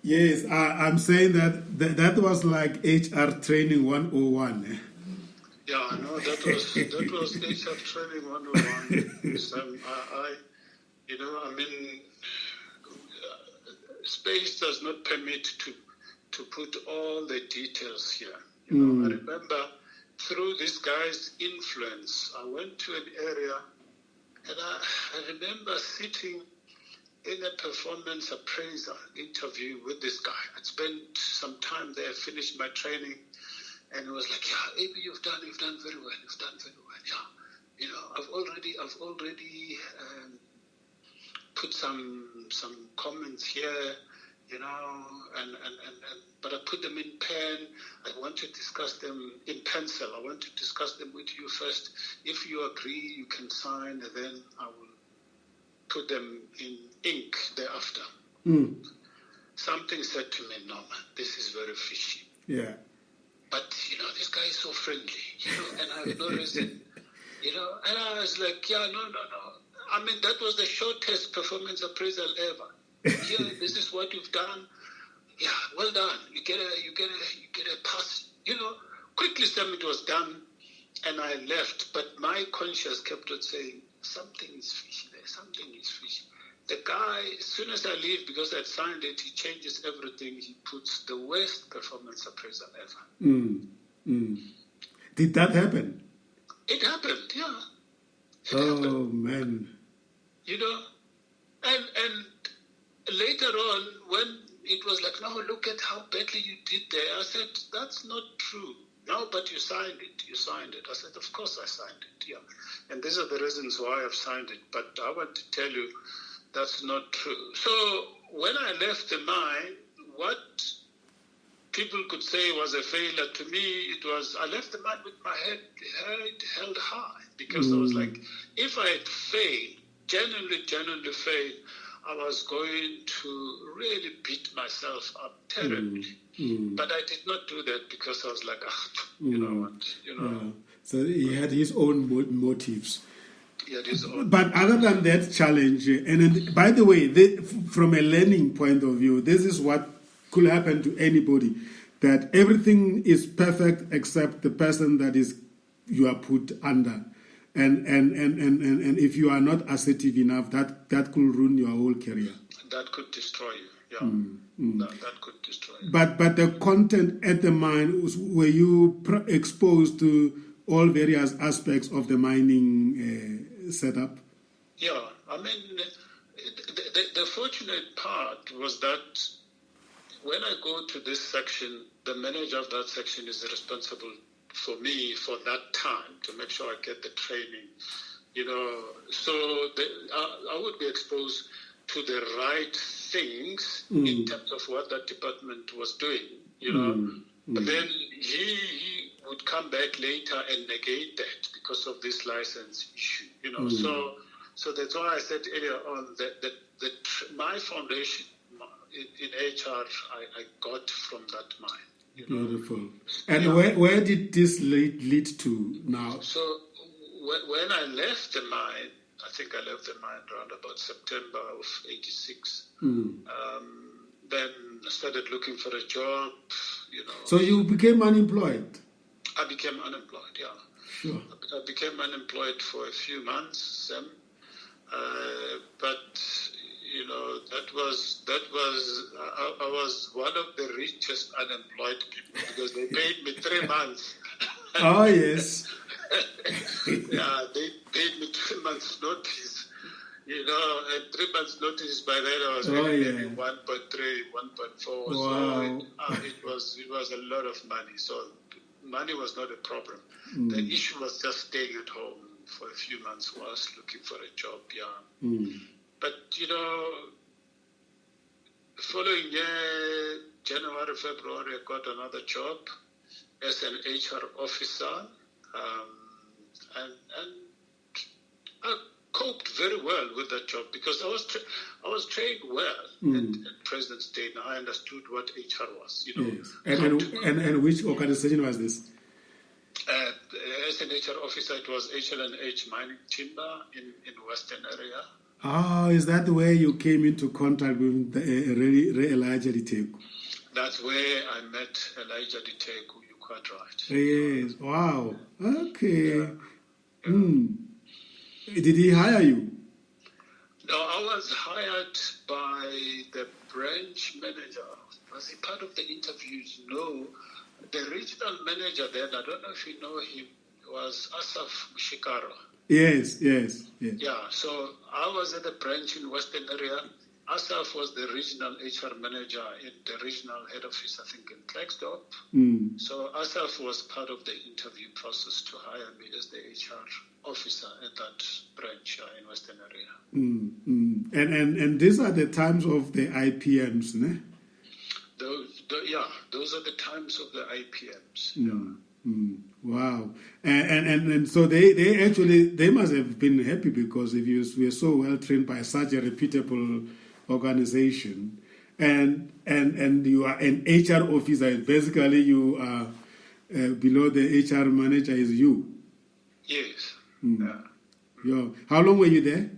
Yes, I'm saying that was like HR training 101. Yeah, no, that was HR training 101. I mean, space does not permit to put all the details here. I remember through this guy's influence, I went to an area, and I remember sitting in a performance appraiser interview with this guy. I'd spent some time there, finished my training, and it was like, yeah, Abe, you've done very well. You've done very well. Yeah, I've already put some comments here, and but I put them in pen. I want to discuss them in pencil. I want to discuss them with you first. If you agree, you can sign, and then I will put them in ink thereafter. Something said to me, no, man, this is very fishy. Yeah. But, this guy is so friendly, and I have no reason, and I was like, yeah, no. I mean, that was the shortest performance appraisal ever. Yeah, this is what you've done. Yeah, well done. You get a pass. Quickly it was done, and I left. But my conscience kept on saying, something is fishy there. Something is fishy. The guy, as soon as I leave, because I'd signed it, he changes everything. He puts the worst performance appraisal ever. Did that happen? It happened, yeah. Man. And later on, when it was like, no, look at how badly you did there, I said, that's not true. No, but you signed it. I said, of course I signed it, yeah. And these are the reasons why I've signed it. But I want to tell you, that's not true. So when I left the mine, what people could say was a failure, to me, it was, I left the mine with my head held high. Because I was like, if I had failed, genuinely failed, I was going to really beat myself up terribly. But I did not do that because I was like, you know what, So he had his own motives. He had his own. But other than that challenge, and by the way, from a learning point of view, this is what could happen to anybody, that everything is perfect except the person that you are put under. And if you are not assertive enough, that could ruin your whole career. That could destroy you. Yeah, that could destroy you. But the content at the mine, were you exposed to all various aspects of the mining setup? Yeah, I mean, the fortunate part was that when I go to this section, the manager of that section is responsible for me for that time to make sure I get the training, so I would be exposed to the right things in terms of what that department was doing, But then he would come back later and negate that because of this license issue, So that's why I said earlier on that my foundation in HR I got from that mine. Beautiful. And where did this lead to now? So when I left the mine, I think I left the mine around about September of '86. Then I started looking for a job, So you became unemployed? I became unemployed, yeah. Sure. I became unemployed for a few months, but I was one of the richest unemployed people because they paid me 3 months. Oh, yes. Yeah, they paid me 3 months notice, and 3 months notice by then I was making 1.3, 1.4. Wow. So it was a lot of money. So money was not a problem. The issue was just staying at home for a few months whilst looking for a job, yeah. But, following year, January, February, I got another job as an HR officer, and I coped very well with that job because I was trained well at President's Day. Now I understood what HR was, Yes. And which organization was this? As an HR officer, it was HL&H Mining Timber in Western area. Oh, is that where you came into contact with Elijah Diteku? That's where I met Elijah Diteku. You're quite right. Yes. Wow. Okay. Yeah. Did he hire you? No, I was hired by the branch manager. Was he part of the interviews? No. The regional manager then, I don't know if you know him, was Asaf Mushikaro. Yes. Yeah, so I was at the branch in Western area. Asaf was the regional HR manager in the regional head office, I think, in Klerksdorp. So Asaf was part of the interview process to hire me as the HR officer at that branch in Western area. And these are the times of the IPMs, ne? Those are the times of the IPMs. Yeah. Wow. And so they must have been happy, because if you were so well trained by such a reputable organization, and you are an HR officer, basically you are below the HR manager is you. Yes. Yeah. How long were you there?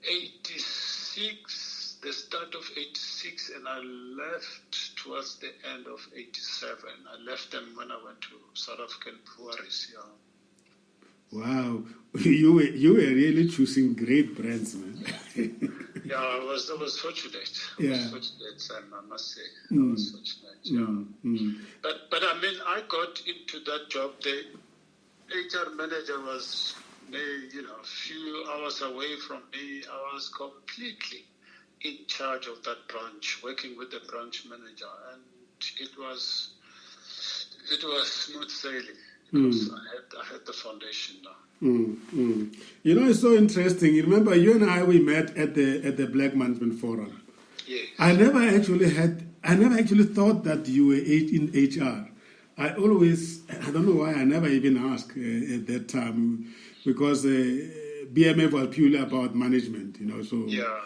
86, the start of 86, and I left towards the end of 87. I left them when I went to South African breweries, yeah. Wow. You were really choosing great brands, man. Yeah, I was fortunate. I was fortunate, Sam, I must say. I was fortunate, yeah. But I mean, I got into that job. The HR manager was, a few hours away from me. I was completely in charge of that branch, working with the branch manager, and it was smooth sailing. Because I had the foundation now. It's so interesting. You remember, you and I, we met at the Black Management Forum. Yes. I never actually thought that you were in HR. I don't know why I never even asked at that time, because BMF was purely about management, so. Yeah.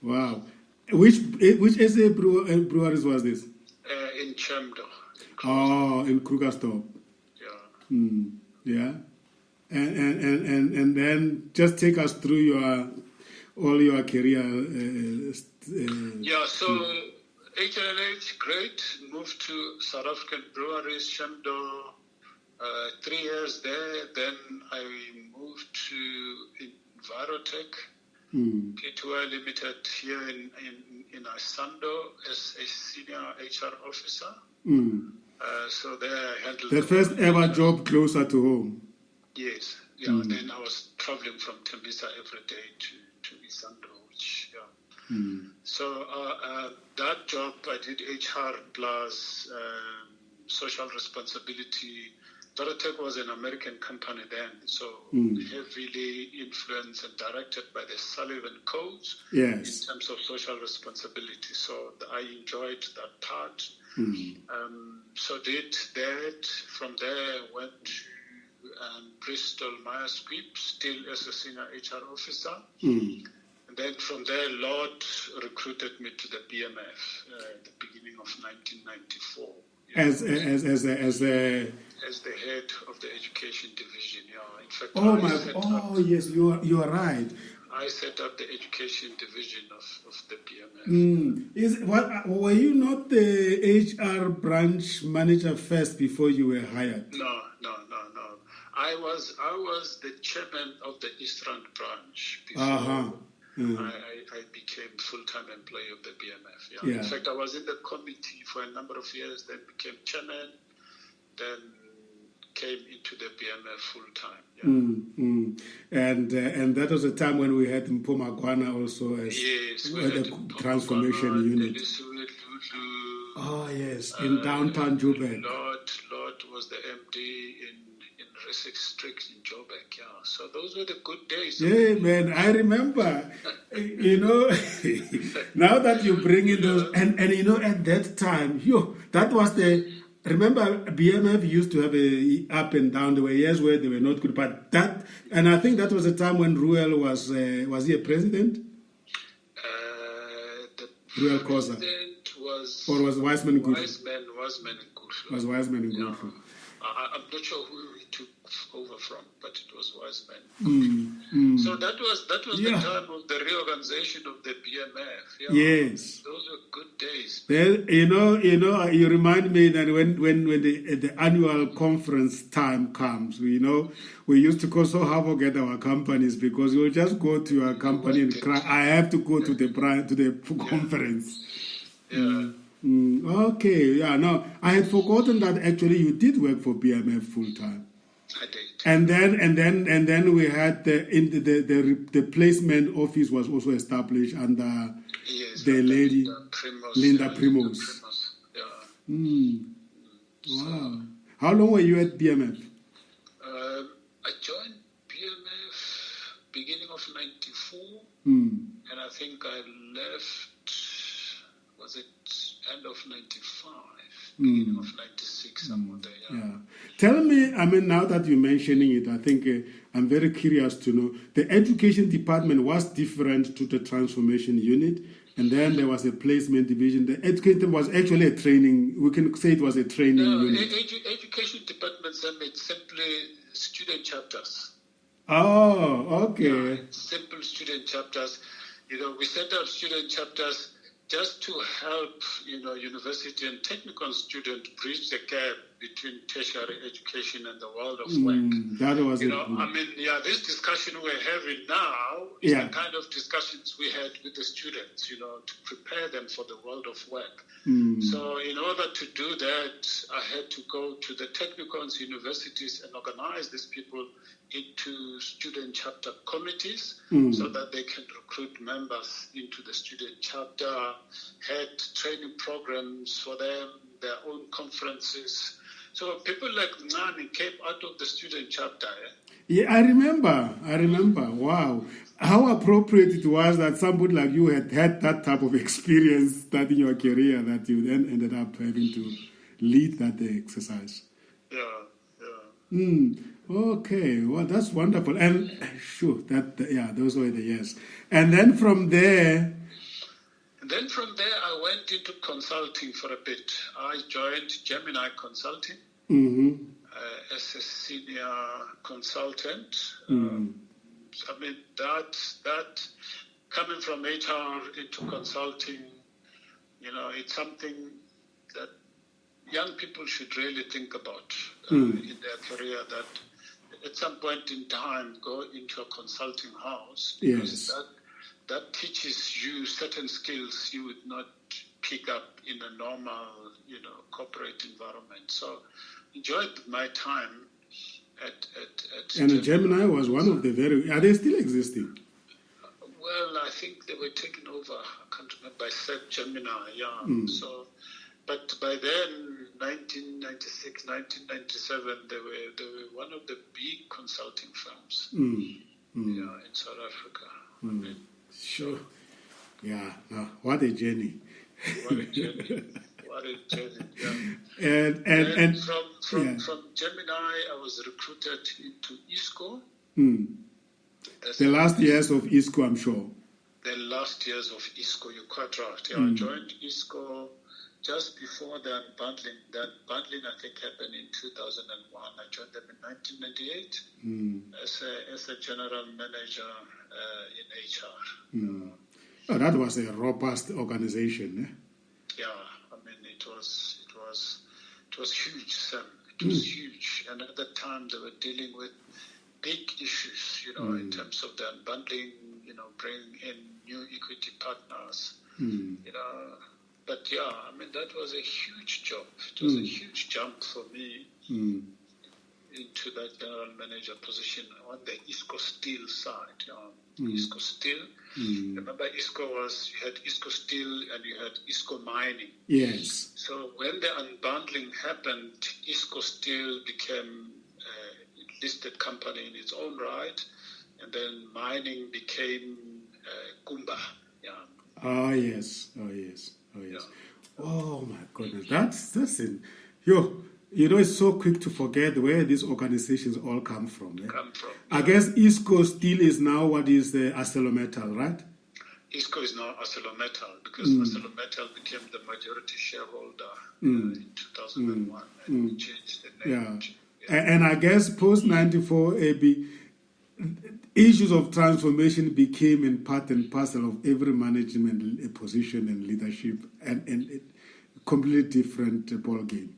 Wow. Which SA breweries was this? In Chamdo. In Krugersdorp. Yeah. And then just take us through all your career. So HLH, great. Moved to South African breweries, Chamdo, 3 years there. Then I moved to Envirotech, P2I Limited here in Isando as a senior HR officer. So there I handled the first ever job closer to home. Yes, yeah. Then I was traveling from Tembisa every day to Isando, which So that job I did HR plus social responsibility. Dorotech was an American company then, so heavily influenced and directed by the Sullivan Codes in terms of social responsibility. So I enjoyed that part. So did that. From there, went to Bristol Myers Squibb, still as a senior HR officer. And then from there, Lord recruited me to the BMF at the beginning of 1994. As the head of the education division. Yeah. In fact, yes, you are right. I set up the education division of the BMF. Were you not the HR branch manager first before you were hired? No. I was the chairman of the Eastern branch before I became full-time employee of the BMF. Yeah. In fact, I was in the committee for a number of years, then became chairman, then came into the BMF full-time. Yeah. And that was a time when we had Mpomagwana also as the transformation unit. In downtown Joburg. Lord was the MD in Resik Strict in Joburg, yeah. So those were the good days. Yeah, man, I remember. Now that you bring in those, and at that time, that was remember, BMF used to have a up and down. There were years where they were not good, but and I think that was a time when Ruel was he a president? Ruel Khoza. Was or was Wiseman Gutu? Wiseman and Gutu. Was Wiseman and Gutu. I'm not sure who he took over from, but it was Wise Men. So that was the time of the reorganization of the BMF. Yeah. Yes. Those were good days. Well, you remind me that when the annual conference time comes, we used to go so havoc at our companies because we would just go to our company and cry, I have to go to the conference. Yeah. Okay, yeah, no, I had forgotten that actually you did work for BMF full time. I did. And then we had the placement office was also established under the lady Linda Primos. Yeah. Wow. How long were you at BMF? I joined BMF beginning of '94, Mm. and I think I left. Was it end of '95, beginning of '96, somewhere there? Yeah. Tell me, now that you're mentioning it, I think I'm very curious to know. The education department was different to the transformation unit, and then there was a placement division. The education was actually a training. We can say it was a training unit. Education departments, it's simply student chapters. Oh, okay. Yeah, simple student chapters. We set up student chapters just to help, university and technical students bridge the gap between tertiary education and the world of work. That was this discussion we're having now is the kind of discussions we had with the students, to prepare them for the world of work. So in order to do that, I had to go to the technicals, universities, and organize these people into student chapter committees so that they can recruit members into the student chapter, had training programs for them, their own conferences. So people like Nani came out of the student chapter. Yeah, I remember. Wow. How appropriate it was that somebody like you had that type of experience that in your career that you then ended up having to lead that exercise. Yeah. Okay, well, that's wonderful. And sure, those were the years. And then from there, I went into consulting for a bit. I joined Gemini Consulting as a senior consultant. That coming from HR into consulting, it's something that young people should really think about in their career, that at some point in time go into a consulting house, because that teaches you certain skills you would not pick up in a normal, corporate environment. So enjoyed my time at and Gemini was one of the are they still existing? Well, I think they were taken over. I can't remember. By Gemini, So, but by then, 1996, 1997, they were one of the big consulting firms. In South Africa. Sure. Yeah. No, what a journey. What a journey. Yeah. And from Gemini, I was recruited into ISCO. The last years of ISCO, I'm sure. The last years of ISCO, you're quite right. I joined ISCO just before the unbundling. The unbundling, I think, happened in 2001. I joined them in 1998 as a general manager in HR. Oh, that was a robust organization, eh? Yeah, it was huge, Sam. It was huge, and at that time they were dealing with big issues, in terms of the unbundling, bringing in new equity partners, But that was a huge job. It was a huge jump for me into that general manager position on the ISCO Steel side. ISCO Steel. Remember, you had ISCO Steel and you had ISCO Mining. Yes. So when the unbundling happened, ISCO Steel became a listed company in its own right, and then mining became Kumba. Yeah. Oh yes. Yeah. Oh my goodness, that's it. It's so quick to forget where these organizations all come from. Eh? Yeah. I guess ISCO Steel is now what is the ArcelorMittal, right? ISCO is now ArcelorMittal because ArcelorMittal became the majority shareholder in 2001 and we changed the name. And I guess post-94, AB, issues of transformation became in part and parcel of every management position and leadership, and a completely different ball game.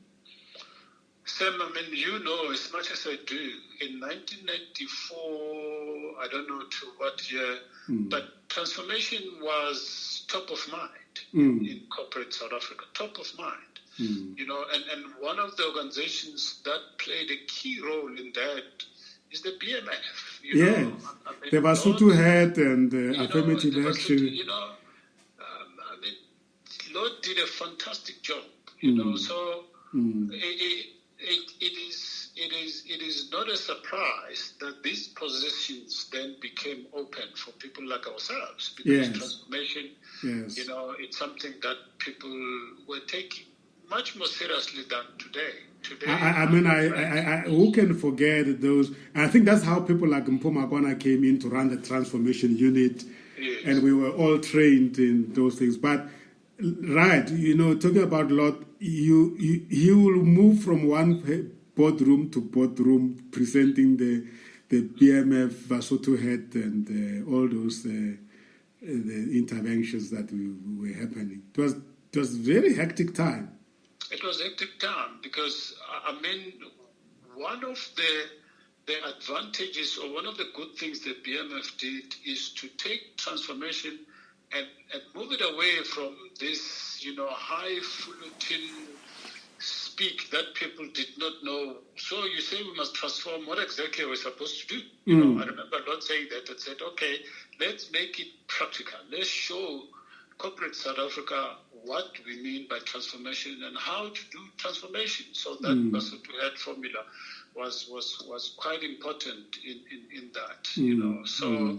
Sam, I mean, you know as much as I do, in 1994, I don't know to what year, but transformation was top of mind in corporate South Africa, top of mind. You know, and one of the organizations that played a key role in that is the BMF. You know, I mean, the Basotho Head and affirmative action. You know, I mean, Lord did a fantastic job. You know, so it is not a surprise that these positions then became open for people like ourselves because transformation, you know, it's something that people were taking much more seriously than today. I mean, who can forget those? I think that's how people like Mpomagwana came in to run the transformation unit, and we were all trained in those things. But right, you know, talking about Lord, he will move from one boardroom to boardroom, presenting the BMF Basotho Head and all those the interventions that were happening. It was very hectic time. It was a hectic time because, I mean, one of the advantages or one of the good things that BMF did is to take transformation and move it away from this, you know, highfalutin speak that people did not know. So you say we must transform. What exactly are we supposed to do? You know, I remember Lord saying that and said, okay, let's make it practical. Let's show corporate South Africa what we mean by transformation and how to do transformation. So that Basotho Head formula was quite important in that, you know. So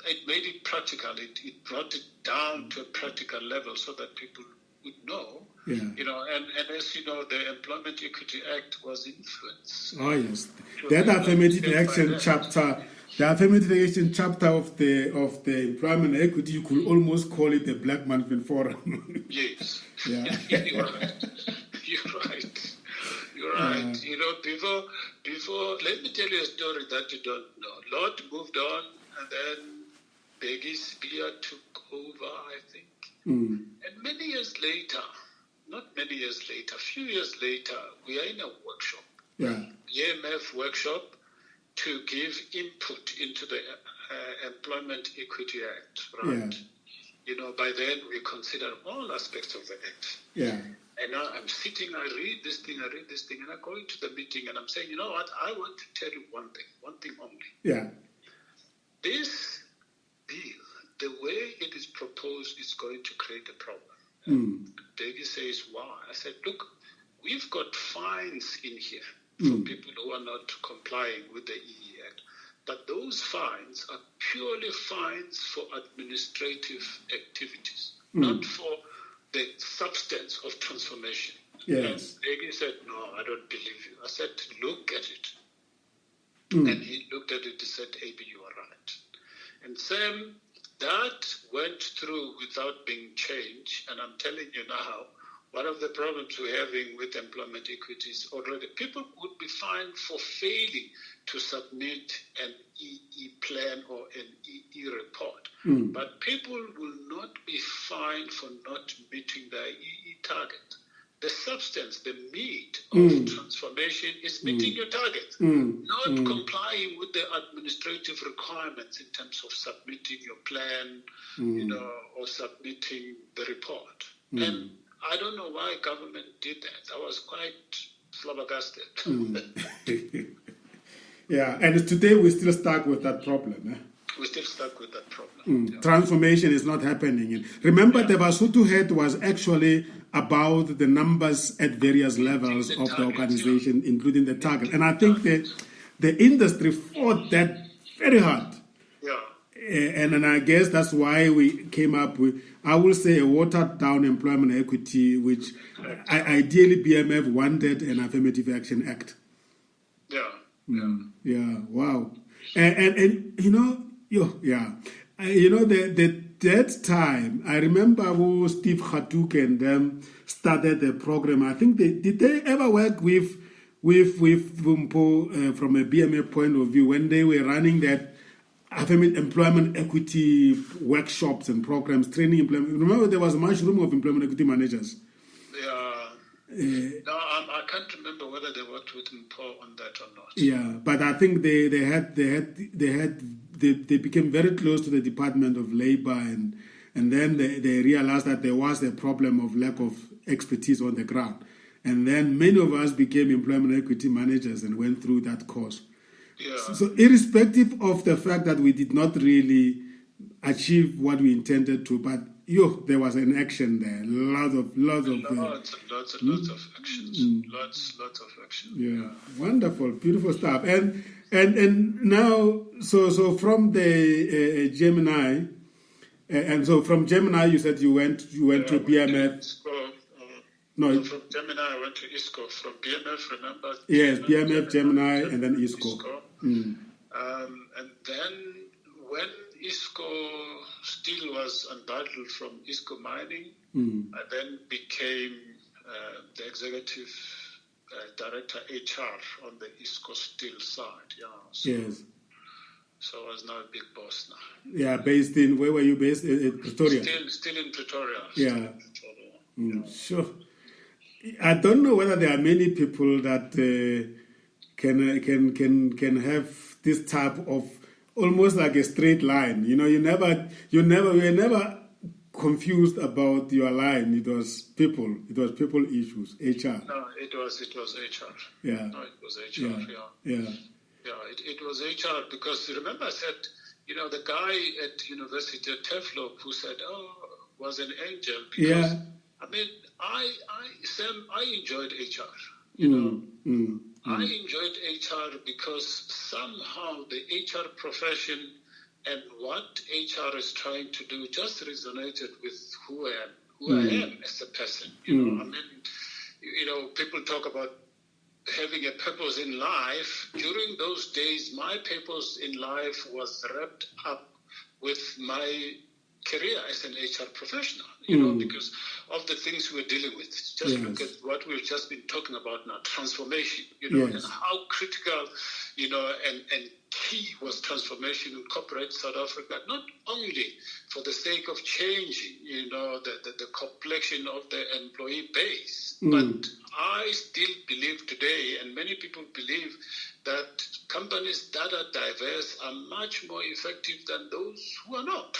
it made it practical. It brought it down to a practical level so that people would know, you know, and as you know, the Employment Equity Act was influenced. Oh yes, that affirmative action chapter. The affirmative action chapter of the employment equity, you could almost call it the Black Management Forum. Yes. Yeah. You're right. You're right. You know, before, let me tell you a story that you don't know. Lord moved on, and then Peggy Spear took over, I think. And many years later, not many years later, a few years later, we are in a workshop. EMF workshop, to give input into the Employment Equity Act, right? You know, by then we consider all aspects of the Act. And now I'm sitting, I read this thing, and I go into the meeting and I'm saying, you know what, I want to tell you one thing only. This bill, the way it is proposed, is going to create a problem. Peggy says, why? I said, look, we've got fines in here for people who are not complying with the EE Act. But those fines are purely fines for administrative activities, not for the substance of transformation. And Peggy said, no, I don't believe you. I said, look at it. And he looked at it and said, Abe, you are right. And Sam, that went through without being changed. And I'm telling you now, one of the problems we're having with employment equity is already people would be fined for failing to submit an EE plan or an EE report. But people will not be fined for not meeting their EE target. The substance, the meat of transformation is meeting your target, not complying with the administrative requirements in terms of submitting your plan, you know, or submitting the report. And I don't know why government did that. I was quite flabbergasted. And today we're still stuck with that problem. We're still stuck with that problem. Transformation is not happening. And remember, the Basotho Head was actually about the numbers at various levels of the organization, including the target. And I think that the industry fought that very hard. And I guess that's why we came up with, I will say, a watered-down employment equity, which ideally BMF wanted an Affirmative Action Act. Wow. And you know, you know, the that time, I remember who Steve Khatuk and them started the program. I think did they ever work with Vumpo from a BMA point of view when they were running that employment equity workshops and programs, training employment. Remember, there was a mushroom of employment equity managers. Yeah. No, I can't remember whether they worked with Mpo on that or not. Yeah, but I think they became very close to the Department of Labor, and then they realized that there was a problem of lack of expertise on the ground, and then many of us became employment equity managers and went through that course. Yeah. So irrespective of the fact that we did not really achieve what we intended to, but there was an action there. Lots of actions. Lots of actions. Yeah. Wonderful, beautiful stuff. And now, so from the Gemini, and so from Gemini, you said you went to BMF. No, from Gemini I went to ISCO. From BMF, remember? Yes, BMF, Gemini, and then ISCO. And then when ISCO still was unbundled from ISCO Mining, I then became the executive director HR on the ISCO Steel side. Yeah. So, yes. So I was now a big boss now. Yeah, based in, where were you based? In Pretoria? Still in Pretoria. Yeah. Sure. I don't know whether there are many people that can have this type of almost like a straight line. You were never confused about your line. It was people issues, HR. No, it was HR. Yeah. No, it was HR. Yeah, it was HR because remember I said, the guy at University of Teflop who said, was an angel because I mean, Sam, I enjoyed HR. I enjoyed HR because somehow the HR profession and what HR is trying to do just resonated with who I am as a person. I mean, people talk about having a purpose in life. During those days, my purpose in life was wrapped up with my career as an HR professional, because of the things we're dealing with. Just look at what we've just been talking about now, transformation, and how critical, and key was transformation in corporate South Africa, not only for the sake of changing, the complexion of the employee base, but I still believe today, and many people believe, that companies that are diverse are much more effective than those who are not.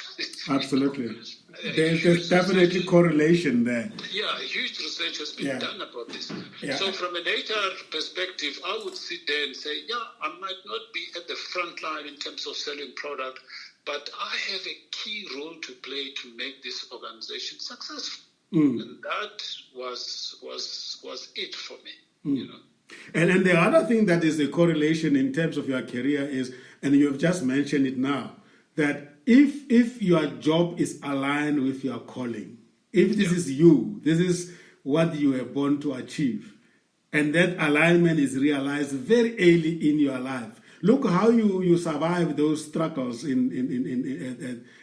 Absolutely. There's definitely correlation there. Yeah, huge research has been done about this. Yeah. So from an HR perspective, I would sit there and say, I might not be at the front line in terms of selling product, but I have a key role to play to make this organization successful. And that was it for me, And the other thing that is a correlation in terms of your career is, and you have just mentioned it now, that if your job is aligned with your calling, if this is you, this is what you were born to achieve, and that alignment is realized very early in your life. Look how you survive those struggles at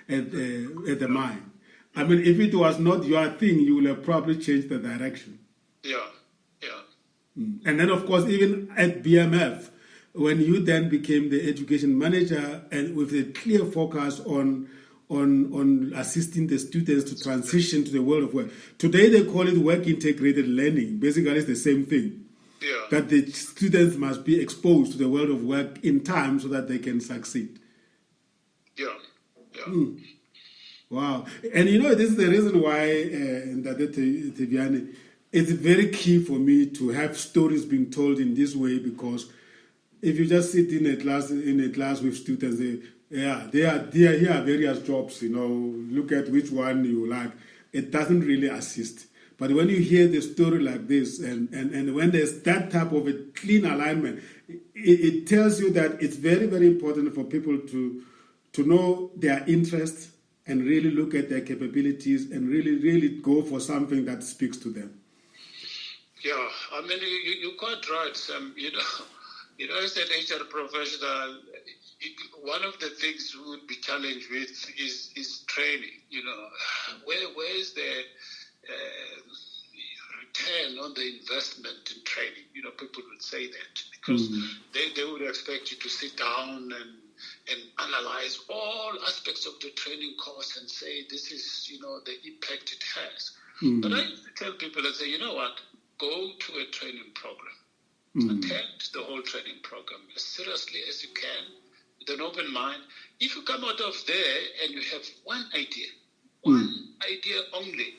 the mine. I mean, if it was not your thing, you would have probably changed the direction. Yeah. And then, of course, even at BMF, when you then became the education manager and with a clear focus on assisting the students to transition to the world of work. Today, they call it work-integrated learning. Basically, it's the same thing. Yeah. That the students must be exposed to the world of work in time so that they can succeed. Yeah. Wow. And this is the reason why, Ed Thebyane, it's very key for me to have stories being told in this way, because if you just sit in a class with students, here are various jobs, look at which one you like. It doesn't really assist. But when you hear the story like this, and when there's that type of a clean alignment, it tells you that it's very, very important for people to know their interests and really look at their capabilities and really, really go for something that speaks to them. Yeah, I mean, you're quite right, Sam. As an HR professional, one of the things we would be challenged with is training. Where is the return on the investment in training? People would say that because they would expect you to sit down and analyze all aspects of the training course and say this is the impact it has. But I tell people, I say, you know what, go to a training program, attend the whole training program as seriously as you can with an open mind. If you come out of there and you have one idea only,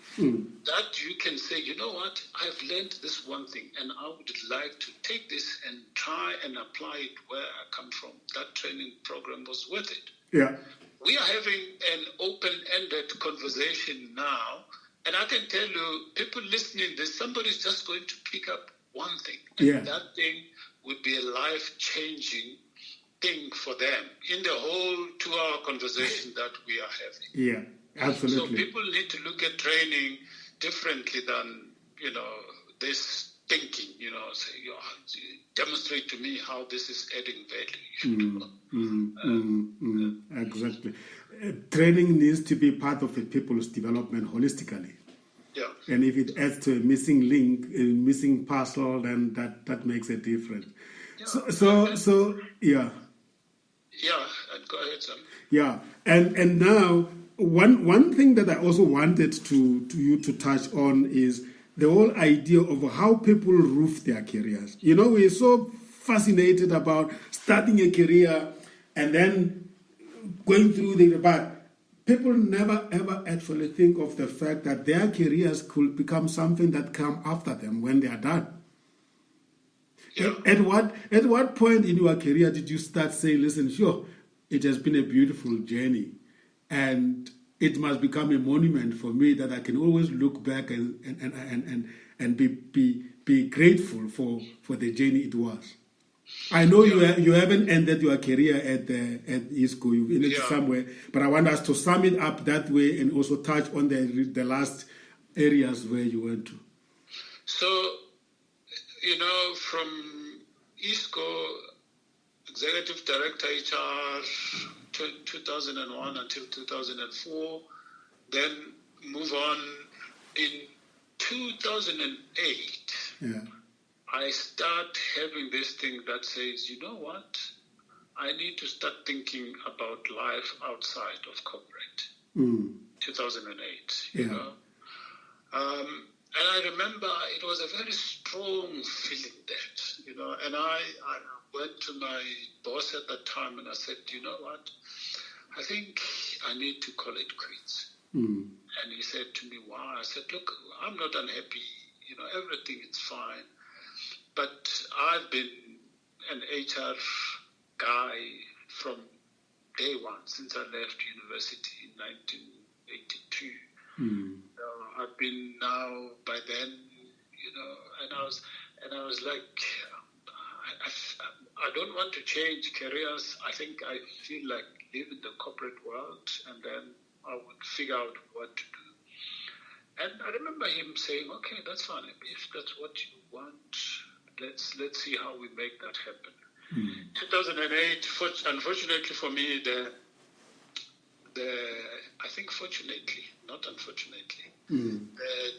that you can say, you know what, I've learned this one thing and I would like to take this and try and apply it where I come from. That training program was worth it. Yeah. We are having an open-ended conversation now, and I can tell you, people listening to this, somebody's just going to pick up one thing. And that thing would be a life-changing thing for them in the whole 2-hour conversation that we are having. Yeah. Absolutely. So people need to look at training differently than, this thinking, say, demonstrate to me how this is adding value. Exactly. Training needs to be part of a people's development holistically. Yeah. And if it adds to a missing link, a missing puzzle, then that makes a difference. Yeah. So yeah. Yeah, and go ahead, Sam. Yeah, and now one thing that I also wanted you to touch on is the whole idea of how people roof their careers. We're so fascinated about starting a career and then going through but people never ever actually think of the fact that their careers could become something that come after them when they are done. Yeah. At what point in your career did you start saying, listen, sure, it has been a beautiful journey, and it must become a monument for me that I can always look back and be grateful for the journey it was. I know you haven't ended your career at ISCO, you've ended somewhere, but I want us to sum it up that way and also touch on the last areas where you went to. So, from ISCO, Executive Director HR, 2001 until 2004, then move on in 2008. Yeah. I start having this thing that says, you know what, I need to start thinking about life outside of corporate. 2008, you know. And I remember it was a very strong feeling that, and I went to my boss at that time and I said, you know what, I think I need to call it quits. And he said to me, why? I said, look, I'm not unhappy, everything is fine. But I've been an HR guy from day one, since I left university in 1982. I've been now by then, and I was like, I don't want to change careers. I think I feel like live in the corporate world, and then I would figure out what to do. And I remember him saying, okay, that's fine. If that's what you want, let's see how we make that happen. 2008, unfortunately for me, I think fortunately, not unfortunately, the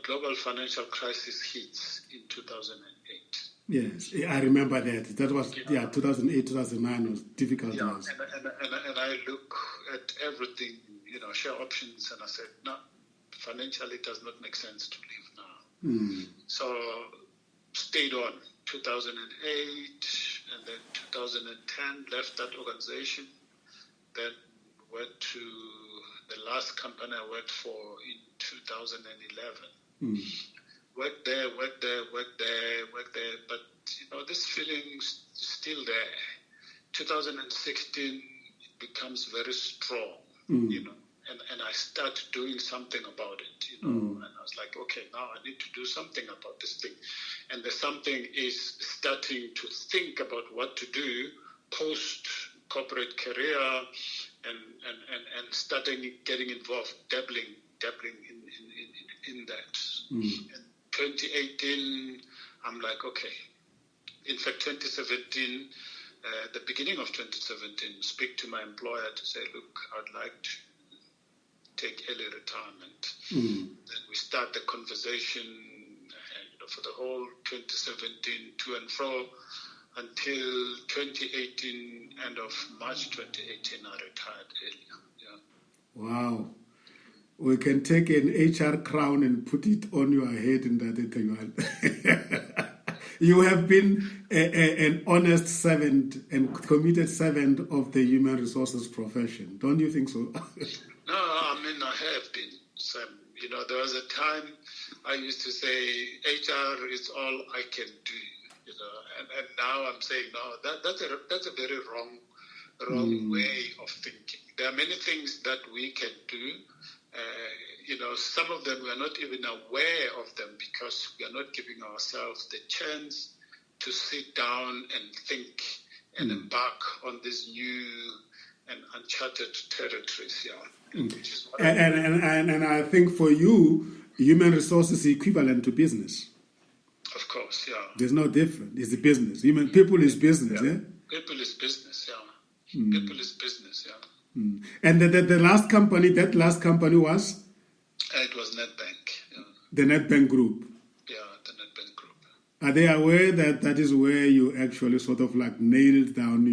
global financial crisis hits in 2008. Yes, I remember that. That was 2008, 2009 was difficult years. And I look at everything, share options, and I said, no, financially it does not make sense to leave now. So stayed on 2008, and then 2010 left that organization. Then went to the last company I worked for in 2011. Worked there, but this feeling's still there. 2016 it becomes very strong, and I start doing something about it, and I was like, okay, now I need to do something about this thing. And the something is starting to think about what to do post corporate career and starting getting involved, dabbling in that. In 2018, I'm like, okay. In fact, 2017, at the beginning of 2017, speak to my employer to say, look, I'd like to take early retirement. Then we start the conversation for the whole 2017 to and fro until 2018, end of March 2018, I retired earlier. Yeah. Wow. We can take an HR crown and put it on your head in that Thebyane. You have been an honest servant and committed servant of the human resources profession. Don't you think so? No, I mean, I have been. There was a time I used to say HR is all I can do, and now I'm saying, no, that's a very wrong way of thinking. There are many things that we can do. Some of them we are not even aware of them because we are not giving ourselves the chance to sit down and think and embark on these new and uncharted territories. Yeah, and I think for you, human resources is equivalent to business. Of course, yeah. There's no difference. It's a business. People is business, yeah? People is business, yeah. People is business, yeah. And the last company, was? It was Nedbank. Yeah. The Nedbank Group. Yeah, the Nedbank Group. Are they aware that is where you actually sort of like nailed down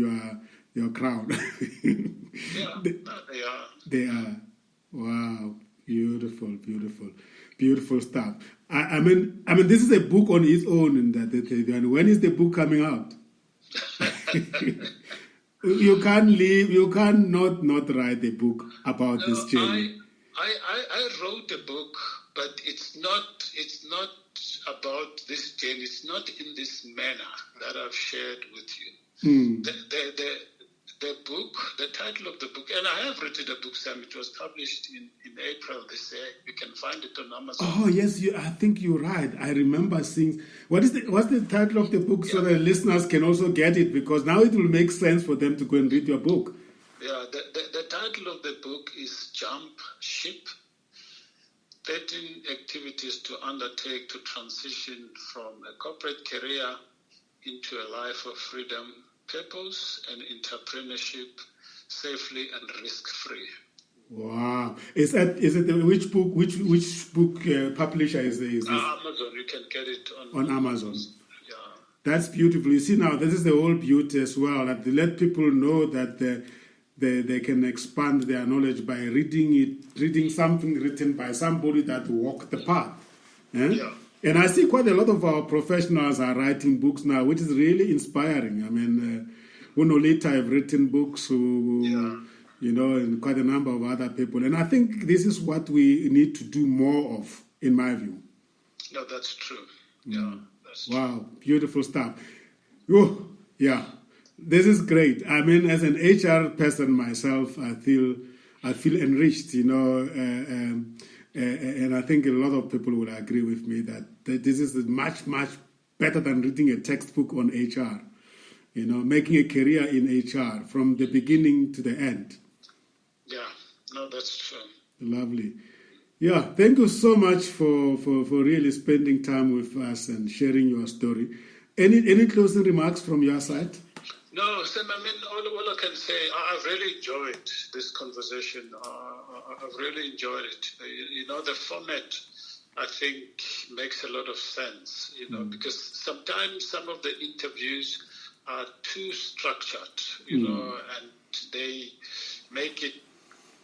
your crown? Yeah, they are. They are. Wow, beautiful stuff. I mean, this is a book on its own. In that, when is the book coming out? You can't not write a book about this journey. I wrote a book, but it's not about this journey. It's not in this manner that I've shared with you. The book, the title of the book, and I have written a book, Sam. It was published in April this year. You can find it on Amazon. Oh yes, I think you're right. I remember seeing. What's the title of the book, so the listeners can also get it, because now it will make sense for them to go and read your book. Yeah, the title of the book is Jump Ship: 13 Activities to Undertake to Transition from a Corporate Career into a Life of Freedom, Purpose, and Entrepreneurship, Safely and Risk-Free. Wow! Is it which book publisher is this? Amazon. You can get it on Amazon. Yeah. That's beautiful. You see, now this is the whole beauty as well, that they let people know that they can expand their knowledge by reading something written by somebody that walked the path. Yeah. And I see quite a lot of our professionals are writing books now, which is really inspiring. I mean, Unolita have written books, and quite a number of other people. And I think this is what we need to do more of, in my view. No, that's true. Yeah, that's true. Wow, beautiful stuff. Oh, yeah, this is great. I mean, as an HR person myself, I feel enriched, and I think a lot of people will agree with me that this is much, much better than reading a textbook on HR. Making a career in HR from the beginning to the end. Yeah, no, that's true. Lovely. Yeah, thank you so much for really spending time with us and sharing your story. Any closing remarks from your side? No, Sam, I mean, all I can say, I've really enjoyed this conversation. I've really enjoyed it. The format, I think, makes a lot of sense, because sometimes some of the interviews are too structured, and they make it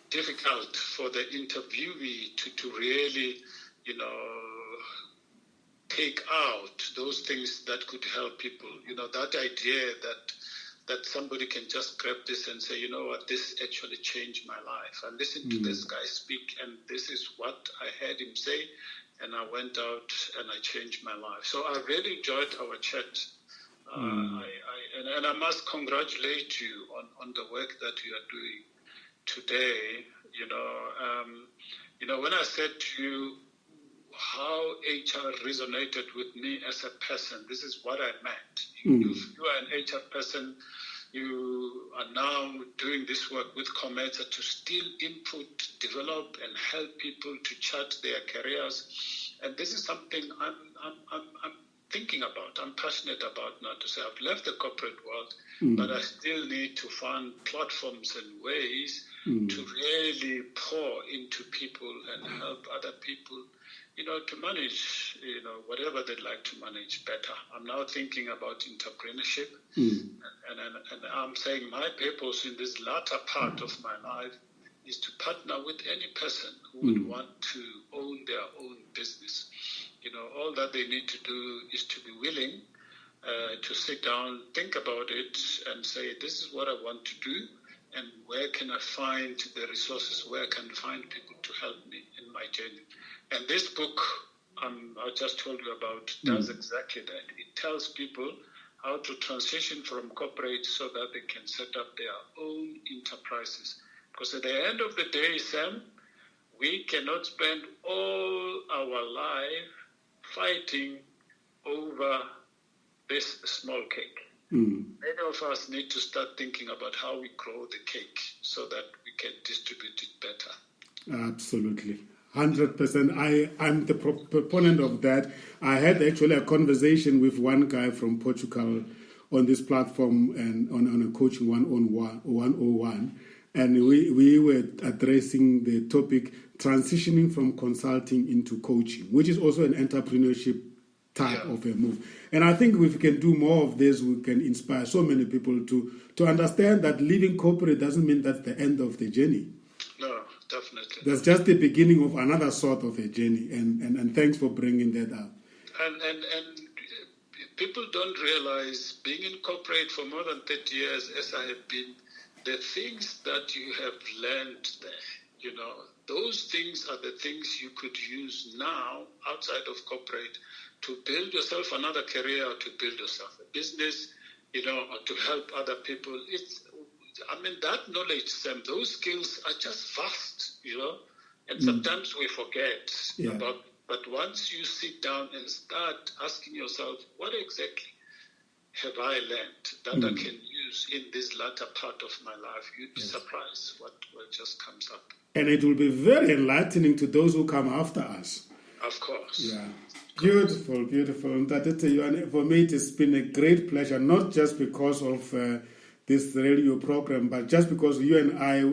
difficult for the interviewee to really, take out those things that could help people. That idea that somebody can just grab this and say, you know what, this actually changed my life. I listened to this guy speak, and this is what I heard him say, and I went out and I changed my life. So I really enjoyed our chat. And I must congratulate you on the work that you are doing today. When I said to you how HR resonated with me as a person, this is what I meant. You are an HR person. You are now doing this work with Cometa to still input, develop, and help people to chart their careers. And this is something I'm thinking about, I'm passionate about now, to say I've left the corporate world, but I still need to find platforms and ways to really pour into people and help other people, to manage, whatever they'd like to manage better. I'm now thinking about entrepreneurship, and I'm saying my purpose in this latter part of my life is to partner with any person who would want to own their own business. All that they need to do is to be willing to sit down, think about it, and say, this is what I want to do, and where can I find the resources, where can I find people to help me in my journey. And this book I just told you about does exactly that. It tells people how to transition from corporate so that they can set up their own enterprises. Because at the end of the day, Sam, we cannot spend all our life fighting over this small cake. Many of us need to start thinking about how we grow the cake so that we can distribute it better. Absolutely. 100%. I'm the proponent of that. I had actually a conversation with one guy from Portugal on this platform and on a coaching 101. And we were addressing the topic transitioning from consulting into coaching, which is also an entrepreneurship type of a move. And I think if we can do more of this, we can inspire so many people to understand that leaving corporate doesn't mean that's the end of the journey. No, definitely. That's just the beginning of another sort of a journey. And thanks for bringing that up. And people don't realize, being in corporate for more than 30 years, as I have been, the things that you have learned there, those things are the things you could use now outside of corporate to build yourself another career, or to build yourself a business, or to help other people. That knowledge, Sam, those skills are just vast, and sometimes we forget about. But once you sit down and start asking yourself, what exactly have I learned that I can use in this latter part of my life, you'd be surprised what just comes up. And it will be very enlightening to those who come after us. Of course. Yeah. Beautiful, beautiful. And for me, it has been a great pleasure, not just because of this radio program, but just because you and I,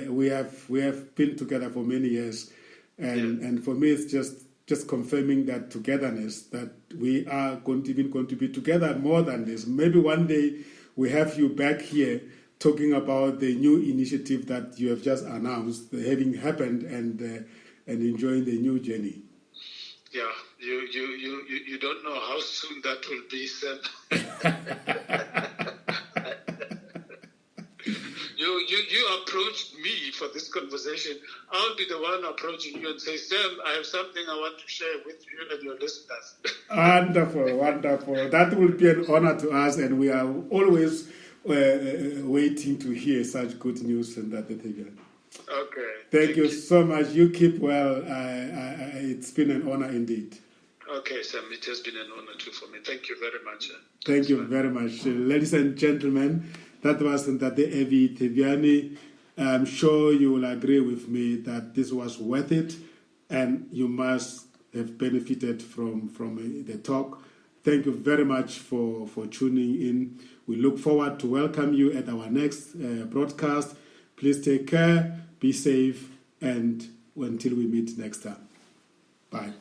we have been together for many years. And for me, it's just confirming that togetherness, that we are going to be together more than this. Maybe one day we have you back here talking about the new initiative that you have just announced, having happened, and enjoying the new journey. Yeah, you don't know how soon that will be, Sam. You approached me for this conversation. I'll be the one approaching you and say, Sam, I have something I want to share with you and your listeners. Wonderful, wonderful. That will be an honor to us, and we are always waiting to hear such good news and that again. Okay. Thank you so much. You keep well. It's been an honor indeed. Okay, Sam, it has been an honor too for me. Thank you very much. Thank you very much. Ladies and gentlemen, that was Abe Thebyane. I'm sure you will agree with me that this was worth it, and you must have benefited from the talk. Thank you very much for tuning in. We look forward to welcome you at our next broadcast. Please take care, be safe, and until we meet next time. Bye.